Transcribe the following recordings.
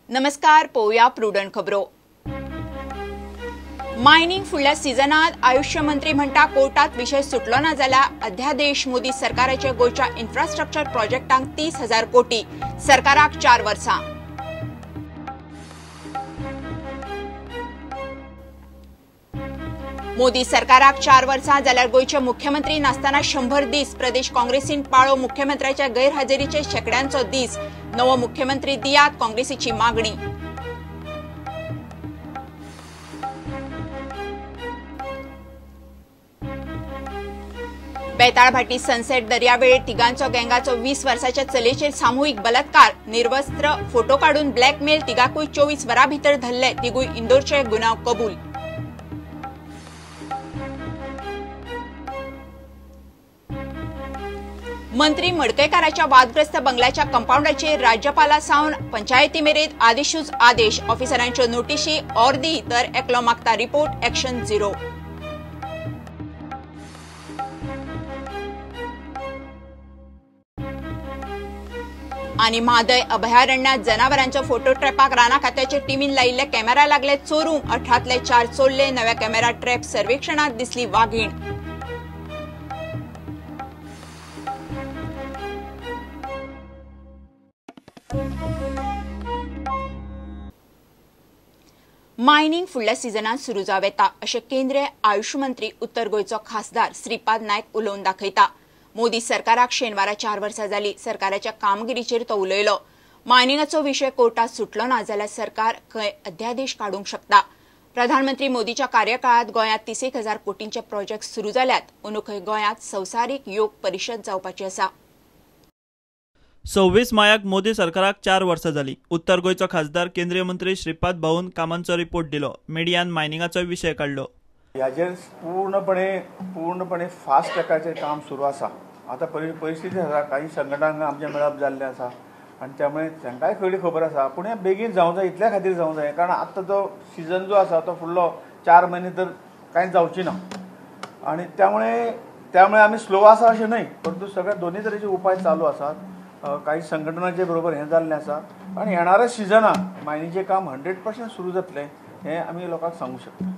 नमस्कार, पोया प्रुडंट खबरो। मायनिंग फुडल्या सिजनात आयुष्य मंत्री म्हणटा कोर्टात विषय सुटलो ना जाल्यार अध्यादेश मोदी सरकाराचे गोयच्या इन्फ्रास्ट्रक्चर प्रोजेक्टांक 30,000 कोटी, सरकाराक 4 वर्सां। मोदी सरकाराक 4 वर्सां जाल्यार गोयचे मुख्यमंत्री नासतना 100 दीस प्रदेश काँग्रेसीन पाळो मुख्यमंत्र्याच्या गैरहजेरीचे शेकड्यांचो दीस, नवो मुख्यमंत्री दियात काँग्रेसीची मागणी। बेताळ भाटी सनसेट दर्यावेळेर तिगांचो गँगाचो 20 वर्साच्या चलयेचेर सामुहीक बलात्कार, निर्वस्त्र फोटो काडून ब्लॅकमेल, तिगाकूय 24 वरां भितर धरले, तिगूय इंदोरचे गुन्यांव कबूल। मंत्री मडकयकाराच्या वादग्रस्त बंगल्याच्या कंपाऊंडाचेर राज्यपाला सावन पंचायती मेरेन आदेशूच आदेश, ऑफिसरांच्यो नोटीशी अर्दी तर एकलो मागता रिपोर्ट, एक्शन 0। आनी म्हादय अभयारण्यात जनावरांच्या फोटो ट्रॅपाक राना खात्याचे टीमीन लायिल्ले कॅमेरा लागले चोरूंक, 18तले 4 चोरले, नव्या कॅमेरा ट्रॅप सर्वेक्षणात दिसली वाघीण। मायनिंग फुडल्या सिजनात सुरू जावं येता अशें केंद्रीय आयुष मंत्री उत्तर गोंयचो खासदार श्रीपाद नायक उलोवन दाखयता। मोदी सरकाराक शेनवारा 4 वर्सां जाली, सरकाराच्या कामगिरीचेर तो उलयलो। मायनिंगाचो विशय कोर्टात सुटलो ना जाल्यार सरकार खंय अध्यादेश काडूंक शकता। प्रधानमंत्री मोदीच्या कार्यकाळात गोंयांत 30,000 कोटींचे प्रोजेक्ट सुरू जाल्यात, अंदू खंय गोंयांत संवसारीक योग परिशद जावपाची आसा। 26 मायाक मोदी सरकाराक 4 वर्सां जाली। उत्तर गोंयचो खासदार केंद्रीय मंत्री श्रीपाद भाऊन कामांचो रिपोर्ट दिलो, मिडियान मायनिंगाचो विशय काढलो। ह्याचेर पूर्णपणे फास्ट ट्रॅकाचेर काम सुरू आसा। आता परिस्थिती आसा, काही संघटनांक आमचे मेळप जाल्ले आसा आनी त्यामुळे तांकांय खबर आसा, पूण हें बेगीन जावं जाय, इतल्या खातीर जावं जाय कारण आतां तो सिजन जो आसा तो फुडलो 4 महिने तर कांय जावची ना आनी त्यामुळे आमी स्लो आसा अशें न्हय, परंतु सगळे दोन्ही तरेचे उपाय चालू आसात। काही संघटनांचे बरोबर हें जाल्लें आसा आनी येणाऱ्या सिजनाक मायनिंगचें काम 100% सुरू जातलें हें आमी लोकांक सांगूंक शकता।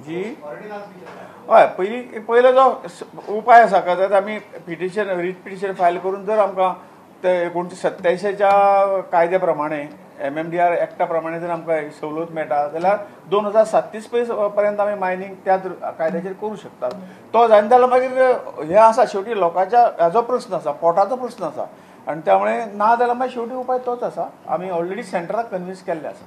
जी हय, पयलो जो उपाय आसा का आमी रीट पिटिशन फायल करून जर आमकां ते 1987च्या कायद्या प्रमाणे MMDR एक्टा प्रमाणे जर आमकां सवलत मेळटा जाल्यार 2037 पर्यंत आमी मायनिंग त्या कायद्याचेर करूं शकतात। तो जायना जाल्यार मागीर हें आसा, शेवटी लोकांच्या हाजो प्रस्न आसा, पोटाचो प्रस्न आसा आनी त्यामुळे ना जाल्यार मागीर शेवटी उपाय तोच आसा। आमी ऑलरेडी सेंटराक कन्विन्स केल्ले आसा।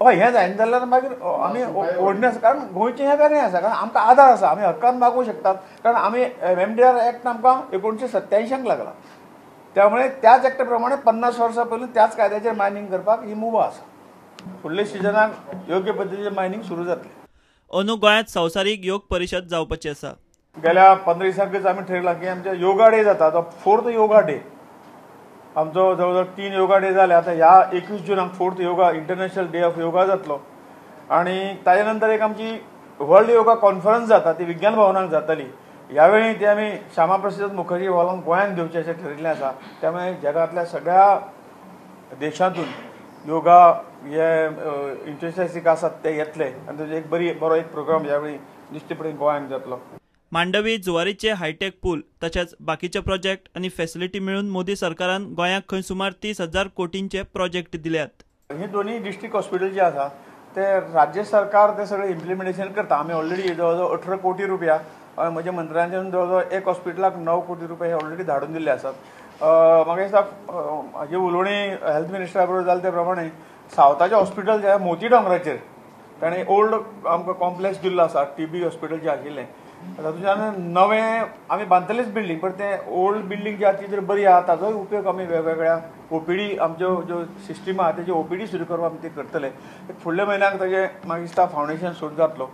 हय, हें जायना जाल्यार मागीर आमी ओडणी आसा, कारण गोंयचें हें वेगळें आसा, कारण आमकां आदार आसा, आमी हक्कान मागूंक शकतात, कारण आमी MMDR एक्ट आमकां 1987 लागला, त्यामुळे त्याच एक्टा प्रमाणे 50 वर्सां पयलीं त्याच कायद्याचेर मायनिंग करपाक ही मुभा आसा। फुडल्या सिजनाक योग्य पद्दतीचें मायनिंग सुरू जातलें। अंदू गोंयांत संवसारीक योग परिशद जावपाची आसा। गेल्या 15 दिसांकच आमी ठरयलां की आमचे योगा डे जाता, तो 4th योगा डे। आमचो जवळजवळ 3 योगा डे जाले। आता ह्या 21 जूनाक 4th yoga international day of yoga जातलो आनी ताजे नंतर एक आमची वर्ल्ड योगा कॉन्फरन्स जाता, ती विज्ञान भवनाक जातली। ह्या वेळी ती आमी श्यामाप्रसाद मुखर्जी हॉलांत गोंयांत घेवचें अशें ठरयिल्लें आसा। त्यामुळे जगांतल्या सगळ्या देशांतून योगा हे इंटरेस्टीक आसात ते येतले आनी ताचो एक बरो एक प्रोग्राम ह्या वेळी निश्चितपणे गोंयांत जातलो। मांडवी जुवारीचे हायटेक पूल तशेंच बाकीचे प्रोजेक्ट आनी फॅसिलिटी मेळून मोदी सरकारान गोंयांक खंय सुमार 30,000 कोटींचे प्रोजेक्ट दिल्यात। ही दोन्ही डिस्ट्रिक्ट हॉस्पिटल जे आसा ते राज्य सरकार ते सगळे इम्प्लिमेंटेशन करता। आमी ऑलरेडी जवळजवळ 18 कोटी रुपया म्हज्या मंत्र्यांच्यान जवळजवळ एक हॉस्पिटलाक 9 कोटी रुपया हे ऑलरेडी धाडून दिल्ले आसात। म्हाका दिसता हाजी उलोवणी हेल्थ मिनिस्टरा बरोबर जाले ते प्रमाणे सावथाचे हॉस्पिटल जे मोती डोंगराचेर ताणें ओल्ड आमकां कॉम्प्लेक्स दिल्लो आसा, TB हॉस्पिटल जे आशिल्लें, तातूंतल्यान नवें आमी बांदतलेच बिल्डींग, पण ते ओल्ड बिल्डींग जी आसा ती जर बरी आहा ताजोय उपयोग आमी वेगवेगळ्या OPD आमच्यो ज्यो सिस्टम आहा तेजे OPD सुरू करप आमी ते करतले। फुडल्या म्हयन्याक ताजें म्हाका दिसता फावंडेशन सुरू जातलो।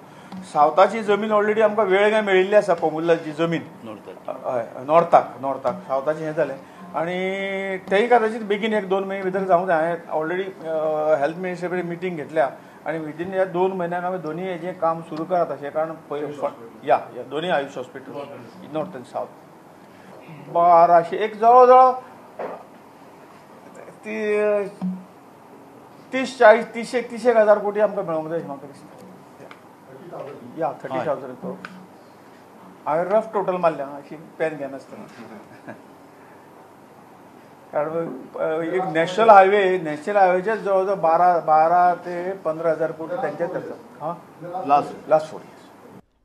सावथाची जमीन ऑलरेडी आमकां वेळगाय मेळिल्ली आसा, कोमुल्लाची जमीन हय नॉर्थाक सावथाचें हें जालें आनी तेय कदाचित बेगीन 1-2 म्हयने भितर जावंक जाय। हांवें ऑलरेडी हेल्थ मिनिस्टर कडेन मिटींग घेतल्या आणि विदिन या 2 महिन्यात आम्ही दोन्ही हेजें काम सुरू करत अशें, कारण या दोन्ही Ayush hospital north end south 1200 एक जवळ जवळ तीस एक हजार कोटी आमकां मेळोंक जाय म्हाका दिसता. या 30,000 crore. हांवें रफ टोटल मारल्या अशी पेन घेनासतना. कारण एक नॅशनल हायवेचे जवळ जवळ 12 ते 15,000 कोटी त्यांच्याच आसा लास्ट 4 years.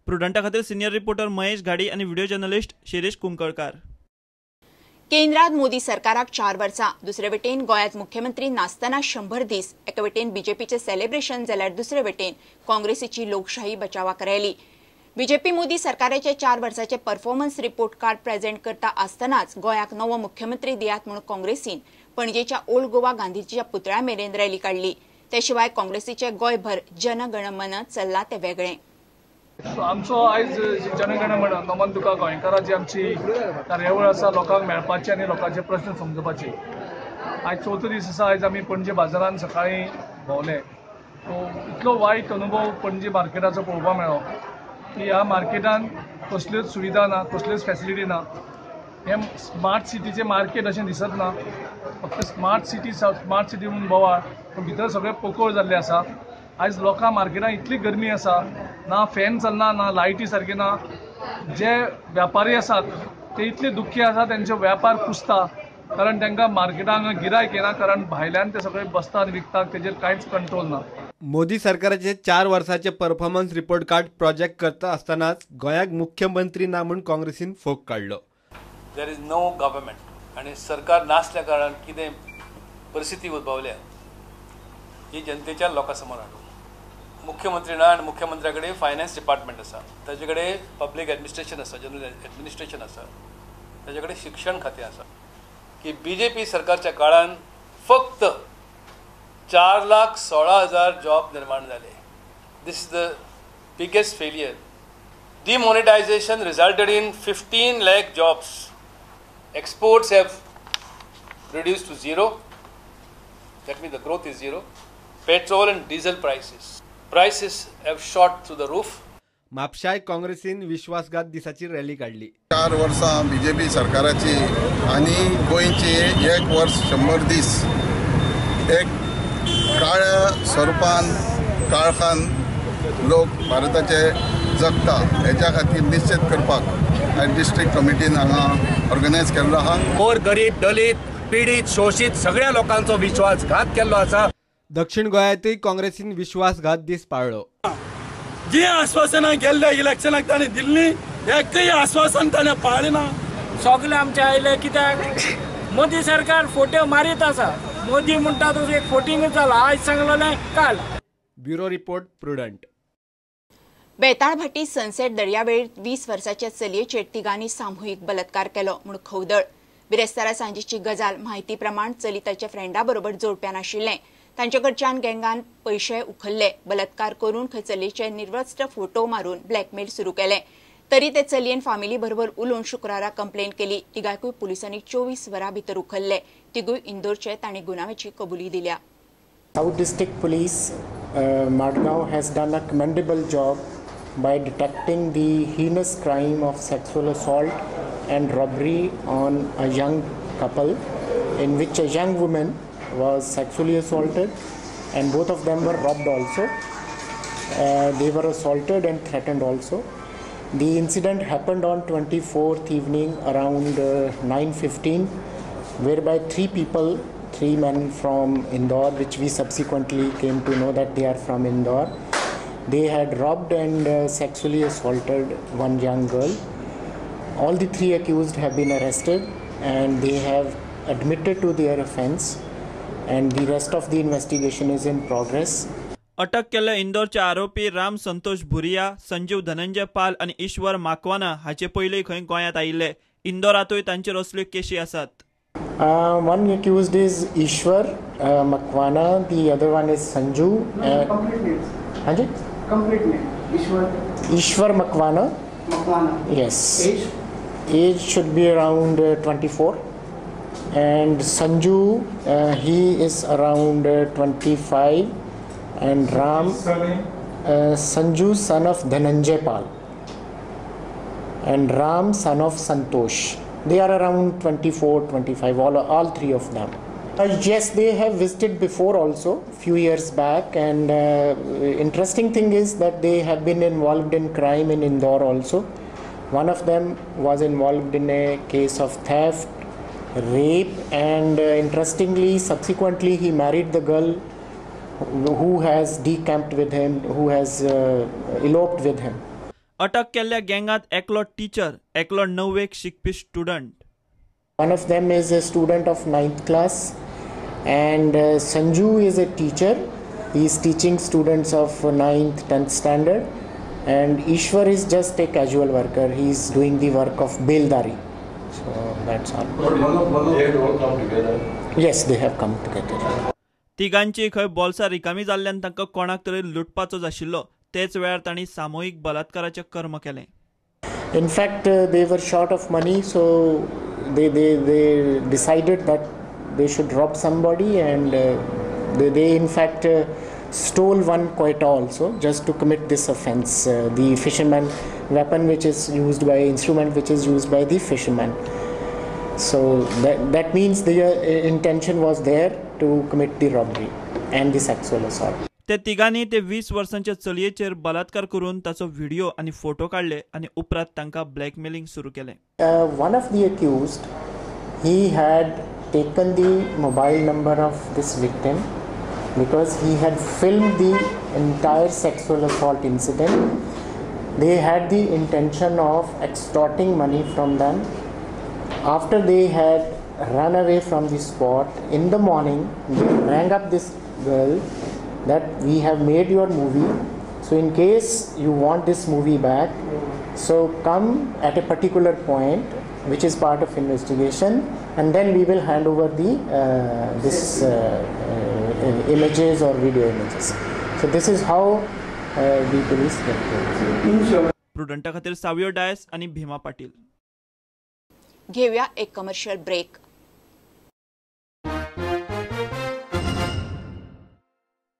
प्रुडंटा खातीर सिनियर रिपोर्टर महेश घाडी आणि व्हिडिओ जर्नलिस्ट शिरीष कुंकळकार. केंद्रात मोदी सरकाराक 4 वर्सां, दुसरे वटेन गोंयांत मुख्यमंत्री नासतना 100 दीस. एका वटेन बीजेपीचे सेलिब्रेशन जाल्यार दुसरे वटेन काँग्रेसीची लोकशाही बचावाक रॅली. बीजेपी मोदी सरकाराचे 4 वर्सांचे परफॉर्मन्स रिपोर्ट कार्ड प्रेझेंट करता आसतनाच गोंयाक नवो मुख्यमंत्री दियात म्हणून काँग्रेसीन पणजेच्या ओल्ड गोवा गांधीजीच्या पुतळ्या मेरेन रॅली काडली. ते शिवाय काँग्रेसीचे गोंयभर जनगणमन चल्ला ते वेगळें. आमचो आयज जनगणमन नमन तुका गोंयकाराची आमची कार्यावळ आसा, लोकांक मेळपाची आनी लोकांचे प्रश्न समजपाचे. आयज 4थो दीस आसा. आयज आमी पणजे बाजारांत सकाळीं भोंवले. इतलो वायट अनुभव पणजे मार्केटाचो पळोवपाक मेळ्ळो की ह्या मार्केटान कसल्योच सुविधा ना, कसल्योच फॅसिलिटी ना. हें स्मार्ट सिटीचें मार्केट अशें दिसत ना. फक्त स्मार्ट सिटी म्हणून बोवाळ, पूण भितर सगळें पोकळ जाल्लें आसा. आयज लोकां मार्केटान इतली गरमी आसा, ना फॅन चलना, ना लायटी सारके ना. जे व्यापारी आसात ते इतले दुख्खी आसा, तेंचो वेपार कुसता, कारण तांकां मार्केटान गिरायक येना, कारण भायल्यान ते सगळे बसता आनी विकतात, तेजेर कांयच कंट्रोल ना. मोदी सरकाराचे 4 वर्साचे परफॉर्मन्स रिपोर्ट कार्ड प्रोजेक्ट करता आसतनाच गोंयाक मुख्यमंत्री ना म्हूण काँग्रेसीन फोग काडलो. देर इज नो गव्हर्मेंट आनी सरकार नासल्या कारणान कितें परिस्थिती उद्भवल्या ही जनतेच्या लोकांसमोर हाडून. मुख्यमंत्री ना आनी मुख्यमंत्र्या कडेन फायनान्स डिपार्टमेंट आसा, ताजे कडेन पब्लीक एडमिनिस्ट्रेशन आसा, जनरल एडमिनिस्ट्रेशन आसा, ताजे कडेन शिक्षण खातें आसा. की बीजेपी सरकारच्या काळान फक्त 4,16,000 जॉब निर्माण जाले. This is the biggest failure. Demonetization resulted in 15 lakh jobs. Exports have reduced to zero. That means the growth is zero. Petrol and diesel prices have shot through the roof. म्हापशाय काँग्रेसीन विश्वासघात दिसाची rally काढली. 4 वर्सां BJP सरकाराची आनी गोंयची 1 वर्स 100 दीस एक काळ्या स्वरुपान काळखान लोक भारताचे जगता हेच्या खातीर निश्चित करपाक आयज डिस्ट्रिक्ट कमिटीन हांगा ऑर्गनायज केल्लो आहा. गोर गरीब दलित पीडित शोषित सगळ्या लोकांचो विश्वासघात केल्लो आसा. दक्षिण गोंयांतूय काँग्रेसीन विश्वासघात दीस पाळ्ळो. जी आश्वासनां गेल्ल्या इलेक्शनाक ताणें दिल्ली एकूय आश्वासन ताणें पाळ्ळें ना. सगळे आमचे आयले कित्याक मोदी सरकार फोटे मारीत आसा. मोदी म्हणटा तो एक फोटिंग जाला, आयज सांगलेलें काल. Bureau report prudent. Betal baati sunset दर्यावेळेर 20 वर्सांच्या चलयेचेर तिगांनी सामुहीक बलात्कार केलो म्हूण खवदळ. बिरेस्तारा सांजेची गजाल म्हायती प्रमाण चली ताच्या फ्रेंडा बरोबर जोडप्यान आशिल्लें. तांच्या कडच्यान गँगान पयशे उखल्ले. बलात्कार करून खंय चलयेचे निर्वस्त्र फोटो मारून ब्लॅकमेल सुरू केलें. तरी ते चलयेन फामिली बरोबर उलोवन शुक्रारा कंप्लेंट केली. तिगायकूय पुलिसांनी 24 वरां भितर उखल्ले. तिगूय इंदोरचे तांणी गुन्यांवाची कबुली दिल्या. South District Police, Madgaon has done a commendable job by detecting the heinous crime of sexual assault and robbery on a young couple in which a young woman was sexually assaulted and both of them were robbed also. They were assaulted and threatened also. The incident happened on 24th evening around 9:15 whereby 3 men from Indore, which we subsequently came to know that they are from Indore. They had robbed and sexually assaulted one young girl. All the 3 accused have been arrested and they have admitted to their offence and the rest of the investigation is in progress. अटक केल्ल्या इंदोरचे आरोपी राम संतोष भुरिया, संजीव धनंजय पाल आणि ईश्वर माकवाना हाचे पयलीं खंय गोंयांत आयिल्ले. इंदोरातूय तांचेर असल्यो केशी आसात. One accused is Ishwar Makwana, the other one is Sanju. Complete name. Ishwar Makwana. Yes. Age should be around 24. And Sanju, he is around 25. And Ram, Sanju, son of Dhananjay Pal. And Ram, son of Santosh. They are around 24, 25, all 3 of them. Yes, they have visited before also, few years back, and interesting thing is that they have been involved in crime in Indore also. One of them was involved in a case of theft, rape, and interestingly, subsequently he married the girl who has decamped with him, who has eloped with him. अटक केल्ल्या गँगात एकलो teacher, एकलो 9वेक शिकपी student. One of them is a student of 9th class, and Sanju is a teacher. He is teaching students of 9th, 10th standard, and Ishwar is just a casual worker. He is doing the work of beldari. So that's all. They all come together. Yes, they have come together. तिगांची खंय बोल्सां रिकामी जाल्ल्यान तांकां कोणाक तरी लुटपाचो आशिल्लो, तेच वेळार तांणी सामूहिक बलात्काराचें कर्म केलें. In fact, they were short of money, so they decided that they should rob somebody, and they in fact stole one quota also just to commit this offence. The fisherman weapon which is used by instrument which is used by the fisherman. So that means the intention was there to commit the robbery and the sexual assault. ते तिगांनी ते 20 वर्सांच्या चलयेचेर बलात्कार करून ताचो video आनी photo काढले आनी उपरांत तांकां ब्लॅकमेलिंग सुरू केलें. One of the accused, he had taken the mobile number of this victim because he had filmed the entire sexual assault incident. They had the intention of extorting money from them. After they had run away from the spot, in the morning they rang up this girl that we have made your movie, so in case you want this movie back, so come at a particular point which is part of investigation, and then we will hand over the images or video images. So this is how the police get. प्रुडंटा खातीर सावियो डायस आनी भीमा पाटील. घेऊया एक commercial break.